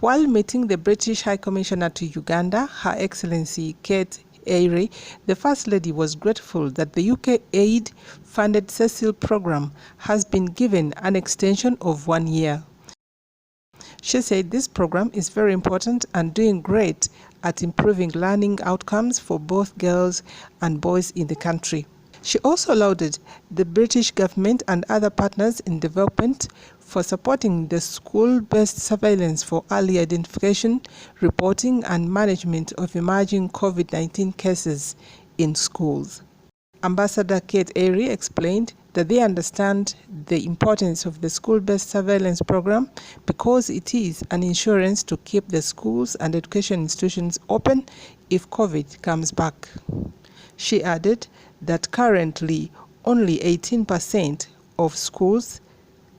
While meeting the British High Commissioner to Uganda, Her Excellency Kate Eyre, the First Lady was grateful that the UK aid-funded Cecil program has been given an extension of 1 year. She said this program is very important and doing great at improving learning outcomes for both girls and boys in the country. She also lauded the British government and other partners in development for supporting the school-based surveillance for early identification, reporting and management of emerging COVID-19 cases in schools. Ambassador Kate Eyre explained that they understand the importance of the school-based surveillance program because it is an insurance to keep the schools and education institutions open if COVID comes back. She added that currently only 18% of schools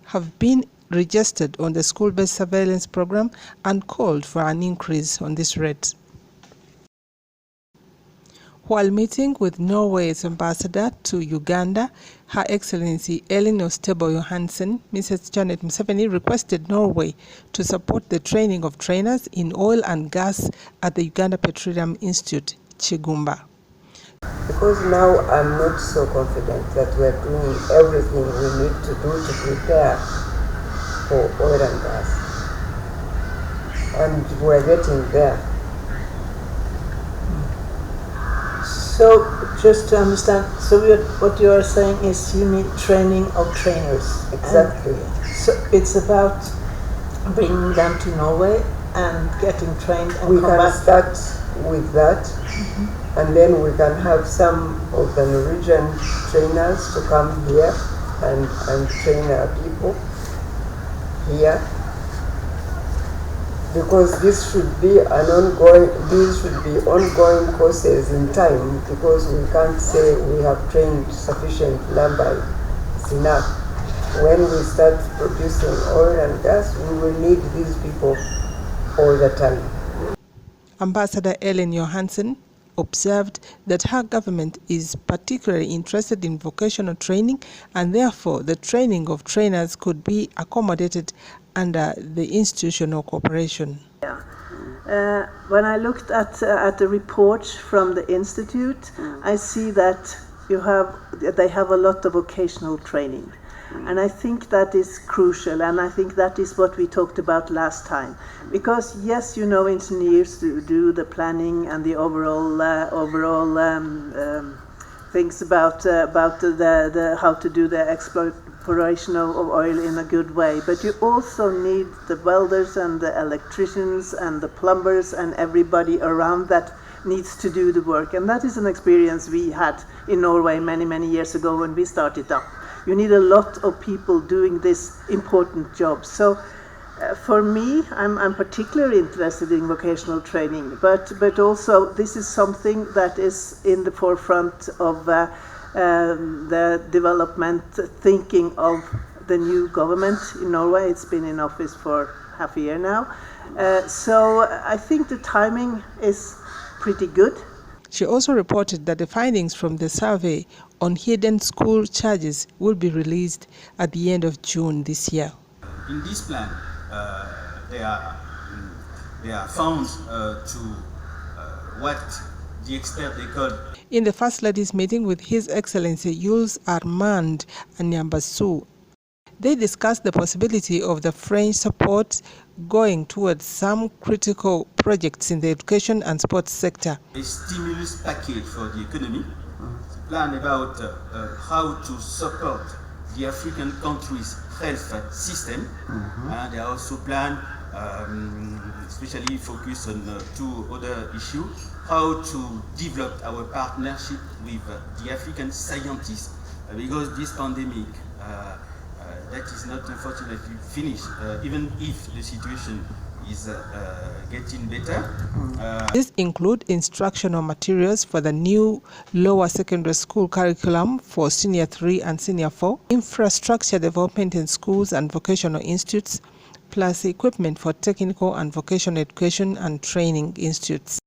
have been registered on the school-based surveillance program and called for an increase on this rate. While meeting with Norway's ambassador to Uganda, Her Excellency Elin Ostebo Johansen, Mrs. Janet Museveni requested Norway to support the training of trainers in oil and gas at the Uganda Petroleum Institute, Kigumba. Because now I'm not so confident that we're doing everything we need to do to prepare for oil and gas. And we're getting there. So, just to understand, so what you are saying is you need training of trainers. Exactly. And so it's about bringing them to Norway and getting trained and we come can back. start with that, and then we can have some of the Norwegian trainers to come here and train our people here. Because this should be ongoing courses in time, because we can't say we have trained sufficient number. It's enough. When we start producing oil and gas, we will need these people all the time. Ambassador Elin Johansen observed that her government is particularly interested in vocational training, and therefore the training of trainers could be accommodated under the institutional cooperation. Yeah. When I looked at the report from the institute, I see that they have a lot of vocational training. And I think that is crucial, and I think that is what we talked about last time. Because yes, engineers do the planning and the overall things about the how to do the exploration of oil in a good way. But you also need the welders and the electricians and the plumbers and everybody around that needs to do the work. And that is an experience we had in Norway many years ago when we started up. You need a lot of people doing this important job. So for me, I'm particularly interested in vocational training, but also this is something that is in the forefront of the development thinking of the new government in Norway. It's been in office for half a year now. So I think the timing is pretty good. She also reported that the findings from the survey on hidden school charges will be released at the end of June this year. In this plan, they are found to what the expert they call. In the First Lady's meeting with His Excellency Jules Armand Nyambasu, they discussed the possibility of the French support going towards some critical projects in the education and sports sector. A stimulus package for the economy, a plan about how to support the African countries' health system, and they also plan, especially focus on two other issues, how to develop our partnership with the African scientists, because this pandemic that is not unfortunately finished, even if the situation is getting better. These include instructional materials for the new lower secondary school curriculum for Senior 3 and Senior 4, infrastructure development in schools and vocational institutes, plus equipment for technical and vocational education and training institutes.